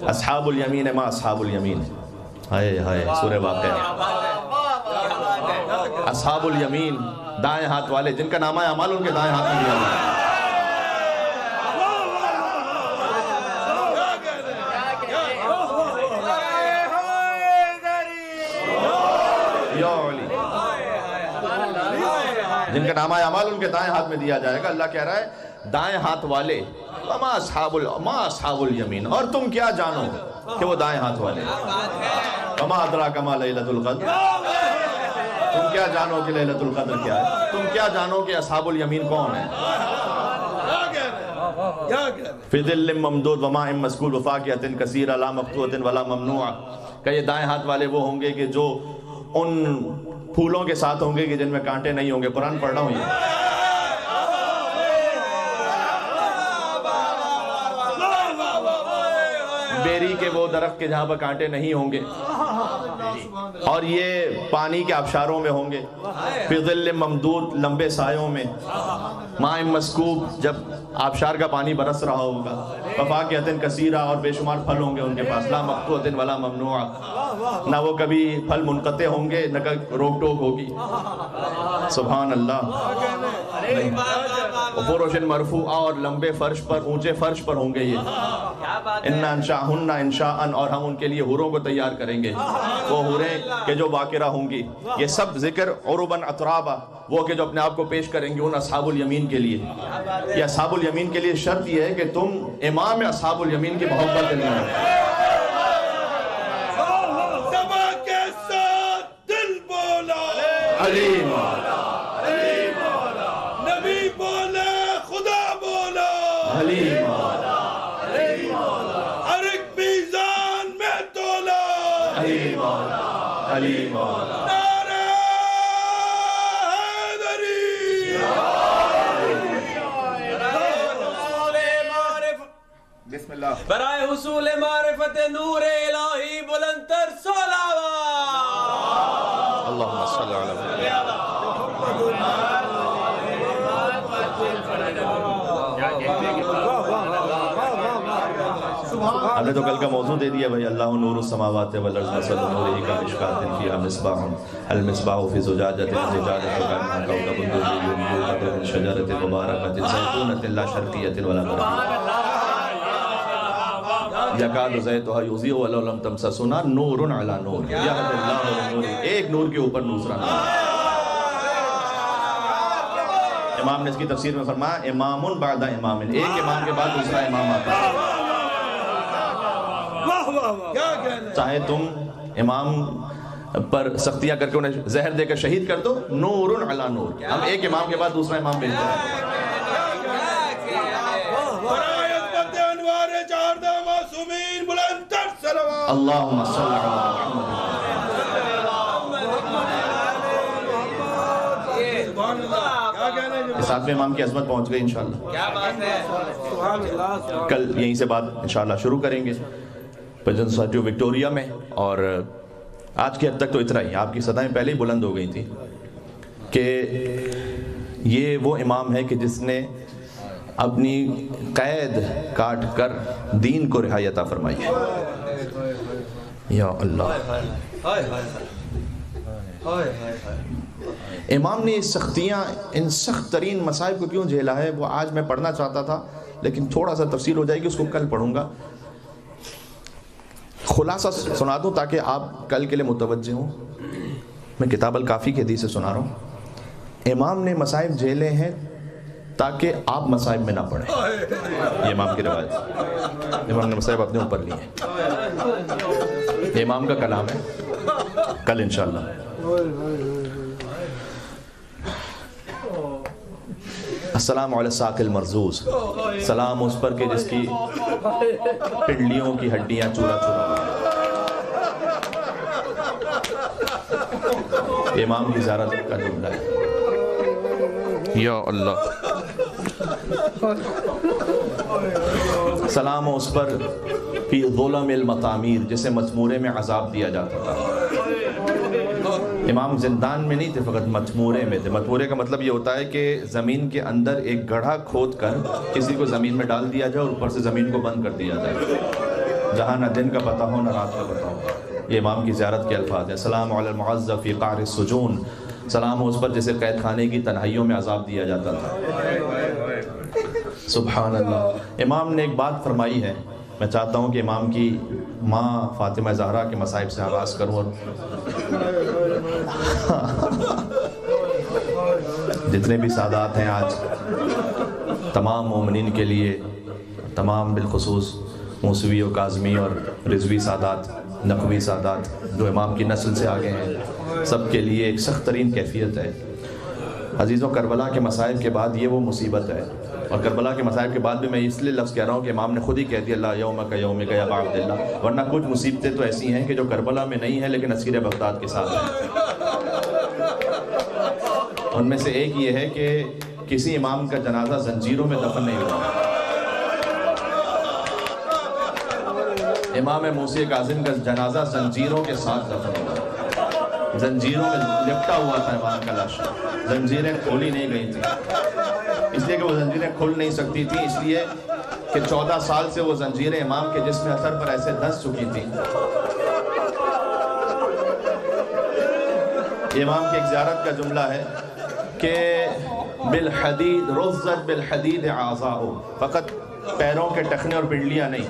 اصحاب الیمین ما اصحاب الیمین, ہائے ہائے سورہ واقعہ. اصحاب الیمین دائیں ہاتھ والے جن کا نامہ اعمال ان کے دائیں ہاتھ میں دیا گیا. جن کا نامہ اعمال ان کے دائیں ہاتھ میں دیا جائے گا. اللہ کہہ رہا ہے دائیں ہاتھ والے ما اصحاب الیمین, اور تم کیا جانو کہ وہ دائیں ہاتھ والے. وما ادراک ما لیلۃ القدر, تم کیا جانو کہ لیلۃ القدر کیا ہے, تم کیا جانو کہ اصحاب الیمین کون ہیں. فی ظل ممدود وماء مسکوب وفاکہۃ کثیرۃ لا مقطوعۃ ولا ممنوعۃ, کہ یہ دائیں ہاتھ والے وہ ہوں گے کہ جو ان پھولوں کے ساتھ ہوں گے کہ جن میں کانٹے نہیں ہوں گے. قرآن پڑھ رہا ہوں یہ. بیری کے وہ درخت کے جہاں پر کانٹے نہیں ہوں گے, اور یہ پانی کے آبشاروں میں ہوں گے, فی ظل ممدود, لمبے سایوں میں, ماء مسکوب, جب آبشار کا پانی برس رہا ہوگا, وفاکہۃ کثیرہ, اور بے شمار پھل ہوں گے ان کے پاس, لا مقطوعۃ ولا ممنوعہ, نہ وہ کبھی پھل منقطع ہوں گے نہ روک ٹوک ہوگی. سبحان اللہ. فرش مرفوعہ, اور لمبے فرش پر, اونچے فرش پر ہوں گے یہ. انا انشاءہن انشاء, اور ہم ان کے لیے حوروں کو تیار کریں گے, وہ حوریں کہ جو باکرہ ہوں گی. یہ سب ذکر عرباً اترابا, وہ کہ جو اپنے آپ کو پیش کریں گے ان اصحاب الیمین کے لیے. یہ اصحاب الیمین کے لیے شرط یہ ہے کہ تم امام اصحاب الیمین کی محبت کریں گے. علی مولا, نبی بولے, خدا بولا, علی مولا, ہر ایک میزان میں تولا, علی مولا, علی مولا. نعرہ حیدری. بسم اللہ. برائے حصول معرفت نور الہی بلند تر صلوات. اللہم صلی علی محمد. ہم نے تو کل کا موضوع دے دیا بھائی. اللہ نور السماوات والارض مثل نورہ کمشکاۃ فیہا مصباح, المصباح فی زجاجۃ زجاجۃ کأنہا کوکب درّی یوقد من شجرۃ مبارکۃ زیتونۃ لا شرقیۃ ولا غربیۃ یکاد زیتها یضیء ولو لم تمسسہ نار نور علی نور یہدی اللہ لنورہ. ایک نور کے اوپر دوسرا نور. امام نے اس کی تفسیر میں فرمایا امام بعد امام, ایک امام کے بعد دوسرا امام آتا ہے. چاہے تم امام پر سختیاں کر کے انہیں زہر دے کر شہید کر دو, نور علی نور. ہم ایک امام کے بعد دوسرا امام بھیجتے ہیں. اللہم صلی علی محمد. ساتویں امام کی عظمت پہنچ گئی انشاءاللہ. کل یہیں سے بات انشاءاللہ شروع کریں گے پریزیڈنٹ سوسائٹی وکٹوریا میں. اور آج کے حد تک تو اتنا ہی. آپ کی صدائیں پہلے ہی بلند ہو گئی تھی کہ یہ وہ امام ہے کہ جس نے اپنی قید کاٹ کر دین کو رہائی عطا فرمائی ہے. یا اللہ. امام نے سختیاں, ان سخت ترین مصائب کو کیوں جھیلا ہے وہ آج میں پڑھنا چاہتا تھا, لیکن تھوڑا سا تفصیل ہو جائے گی, اس کو کل پڑھوں گا. خلاصہ سنا دوں تاکہ آپ کل کے لیے متوجہ ہوں. میں کتاب الکافی کی حدیث سے سنا رہا ہوں. امام نے مصائب جھیلے ہیں تاکہ آپ مصائب میں نہ پڑیں. یہ امام کی روایت. امام نے مصائب اپنے اوپر لیے ہیں. یہ امام کا کلام ہے. کل انشاءاللہ. السلام علی الساق المرزوز, سلام اس پر کہ جس کی پنڈلیوں کی ہڈیاں چورا چورا. امام کی زیارت کا جملہ ہے. یا اللہ. سلام اس پر فی ظلم المطامیر, جسے مطمورے میں عذاب دیا جاتا تھا. امام زندان میں نہیں تھے, فقط مطمورے میں تھے. مطمورے کا مطلب یہ ہوتا ہے کہ زمین کے اندر ایک گڑھا کھود کر کسی کو زمین میں ڈال دیا جائے اور اوپر سے زمین کو بند کر دیا جائے, جہاں نہ دن کا پتہ ہو نہ رات کا پتہ ہو. یہ امام کی زیارت کے الفاظ ہیں. سلام علی المعذب فی قعر السجون, سلام اس پر جسے قید خانے کی تنہائیوں میں عذاب دیا جاتا تھا. سبحان اللہ. امام نے ایک بات فرمائی ہے, میں چاہتا ہوں کہ امام کی ماں فاطمہ زہرا کے مصائب سے آغاز کروں, اور جتنے بھی سادات ہیں آج, تمام مومنین کے لیے, تمام بالخصوص موسوی و کاظمی اور رضوی سادات, نقوی سادات جو امام کی نسل سے آگے ہیں, سب کے لیے ایک سخت ترین کیفیت ہے. عزیزوں, کربلا کے مصائب کے بعد یہ وہ مصیبت ہے, اور کربلا کے مصائب کے بعد بھی میں اس لیے لفظ کہہ رہا ہوں کہ امام نے خود ہی کہہ دیا اللہ یومک یومک یا ابا عبداللہ, ورنہ کچھ مصیبتیں تو ایسی ہیں کہ جو کربلا میں نہیں ہیں لیکن اسیر بغداد کے ساتھ ہیں. ان میں سے ایک یہ ہے کہ کسی امام کا جنازہ زنجیروں میں دفن نہیں ہوا. امام موسی کاظم کا جنازہ زنجیروں کے ساتھ دفن ہوا. زنجیروں میں لپٹا ہوا تھا امام کا لاش. زنجیریں کھولی نہیں گئی تھی، اس لیے کہ وہ زنجیریں کھل نہیں سکتی تھی، اس لیے کہ 14 سال سے وہ زنجیریں امام کے جسم اثر پر ایسے دھس چکی تھی. امام کی ایک زیارت کا جملہ ہے کہ بالحدید رزت بالحدید اعضاء، فقط پیروں کے ٹخنے اور پنڈلیاں نہیں،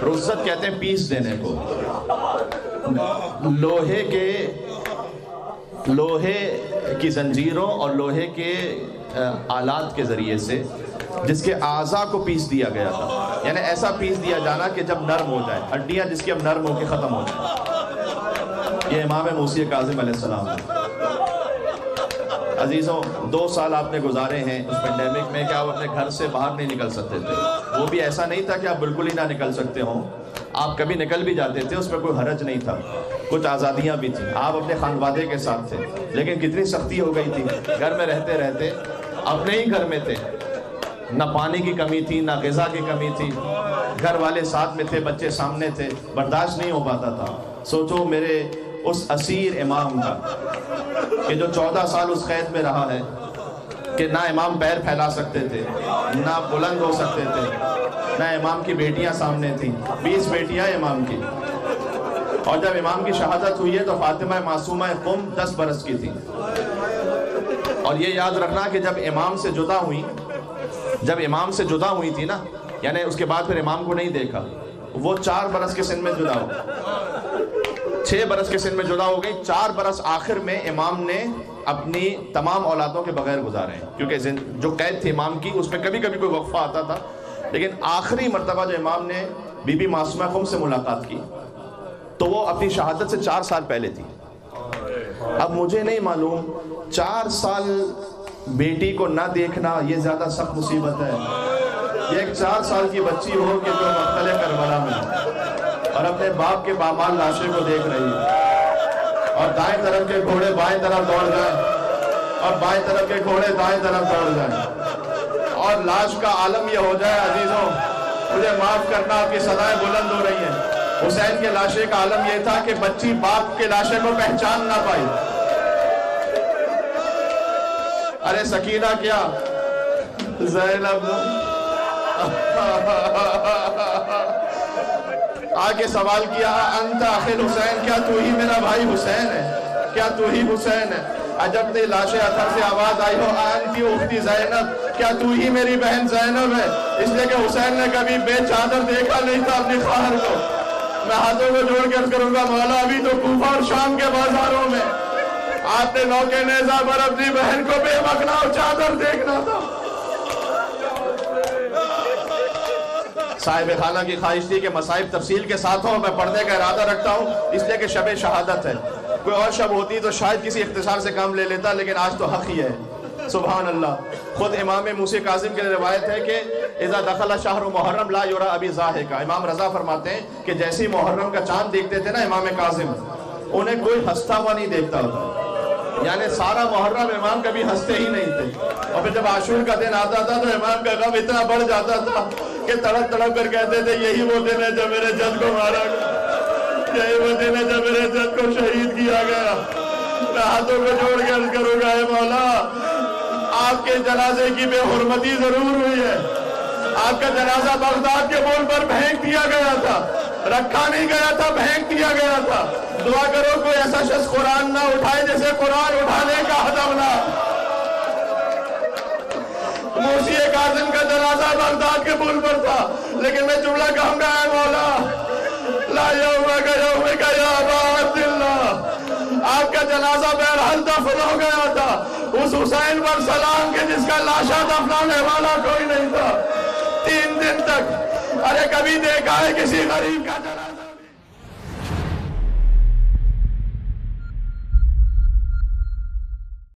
رزت کہتے ہیں پیس دینے کو. لوہے کی زنجیروں اور لوہے کے آلات کے ذریعے سے جس کے اعضاء کو پیس دیا گیا تھا، یعنی ایسا پیس دیا جانا کہ جب نرم ہو جائے، ہڈیاں جس کی اب نرم ہو کے ختم ہو جائیں. یہ امام موسی کاظم علیہ السلام ہے. عزیزوں 2 سال آپ نے گزارے ہیں اس پینڈیمک میں کہ آپ اپنے گھر سے باہر نہیں نکل سکتے تھے. وہ بھی ایسا نہیں تھا کہ آپ بالکل ہی نہ نکل سکتے ہوں، آپ کبھی نکل بھی جاتے تھے، اس میں کوئی حرج نہیں تھا، کچھ آزادیاں بھی تھیں، آپ اپنے خانوادے کے ساتھ تھے. لیکن کتنی سختی ہو گئی تھی، گھر میں رہتے رہتے اپنے ہی گھر میں تھے، نہ پانی کی کمی تھی نہ غذا کی کمی تھی، گھر والے ساتھ میں تھے، بچے سامنے تھے، برداشت نہیں ہو پاتا تھا. سوچو میرے اس اسیر امام کا کہ جو 14 سال اس قید میں رہا ہے، کہ نہ امام پیر پھیلا سکتے تھے، نہ بلند ہو سکتے تھے، نہ امام کی بیٹیاں سامنے تھیں، 20 بیٹیاں امام کی. اور جب امام کی شہادت ہوئی ہے تو فاطمہ معصومہ قم 10 برس کی تھی. اور یہ یاد رکھنا کہ جب امام سے جدا ہوئی تھی نا، یعنی اس کے بعد پھر امام کو نہیں دیکھا، وہ 4 برس کے سن میں جدا ہو، 6 برس کے سن میں جدا ہو گئی. 4 برس آخر میں امام نے اپنی تمام اولادوں کے بغیر گزارے ہیں، کیونکہ جو قید تھی امام کی اس میں کبھی کبھی کوئی وقفہ آتا تھا. لیکن آخری مرتبہ جو امام نے بی بی معصومہ قم سے ملاقات کی تو وہ اپنی شہادت سے 4 سال پہلے تھی. اب مجھے نہیں معلوم 4 سال بیٹی کو نہ دیکھنا یہ زیادہ سخت مصیبت ہے. یہ ایک 4 سال کی بچی ہو کہ جو مقتل کربلا میں اور اپنے باپ کے بامال لاشے کو دیکھ رہی ہے، اور دائیں طرف کے گھوڑے بائیں طرف دوڑ جائیں اور بائیں طرف کے گھوڑے دائیں طرف دوڑ جائیں، اور لاش کا عالم یہ ہو جائے. عزیزوں مجھے معاف کرنا، آپ کی صدائیں بلند ہو رہی ہیں. حسین کے لاشے کا عالم یہ تھا کہ بچی باپ کے لاشے کو پہچان نہ پائی. ارے سکینہ کیا زینب آگے سوال کیا، انت اخی حسین، کیا تو ہی میرا بھائی حسین ہے، کیا تو ہی حسین ہے؟ عجب نہیں لاش اثر سے آواز آئی ہو، انتی اختی زینب، کیا تو ہی میری بہن زینب ہے؟ اس لیے کہ حسین نے کبھی بے چادر دیکھا نہیں تھا اپنی خواہر کو. میں ہاتھوں کو جوڑ کر کروں گا، مولا ابھی تو کوفہ اور شام کے بازاروں میں آپ نے نوکے نیزہ پر اپنی بہن کو بے مکنا اور چادر دیکھنا تھا. صاحب خانہ کی خواہش تھی کہ مصائب تفصیل کے ساتھ ہوں، میں پڑھنے کا ارادہ رکھتا ہوں اس لیے کہ شب شہادت ہے. کوئی اور شب ہوتی تو شاید کسی اختصار سے کام لے لیتا، لیکن آج تو حق ہی ہے. سبحان اللہ. خود امام موسی کاظم کے روایت ہے کہ اذا دخل شہر محرم لا یرا ابی ضاحکا. امام رضا فرماتے ہیں کہ جیسے محرم کا چاند دیکھتے تھے نا امام کاظم، انہیں کوئی ہنستا ہوا نہیں دیکھتا ہوتا، یعنی سارا محرم امام کبھی ہنستے ہی نہیں تھے. اور پھر جب عاشور کا دن آتا تھا تو امام کا غم اتنا بڑھ جاتا تھا کہ تڑپ تڑپ کر کہتے تھے یہی وہ دن ہے جب میرے جد کو مارا گیا، یہی وہ دن ہے جب میرے جد کو شہید کیا گیا. میں ہاتھوں کو جوڑ کے عرض کروں گا، اے مولا آپ کے جنازے کی بے حرمتی ضرور ہوئی ہے. آپ کا جنازہ بغداد کے موڑ پر پھینک دیا گیا تھا، رکھا نہیں گیا تھا، پھینک دیا گیا تھا. دعا کرو کوئی ایسا شخص قرآن نہ اٹھائے جیسے قرآن اٹھانے کا حدم نہ. موسی کاظم کا جنازہ بغداد کے موڑ پر تھا، لیکن میں جملہ کہوں گا، اے مولا لا یومک یومک یا ابا عبداللہ. آپ کا جنازہ بہرحال دفن ہو گیا تھا اس حسین پر سلام کے جس کا لاشا دفنانے والا کوئی نہیں تھا 3 دن تک. ارے کبھی دیکھا ہے کسی غریب کا جنازہ؟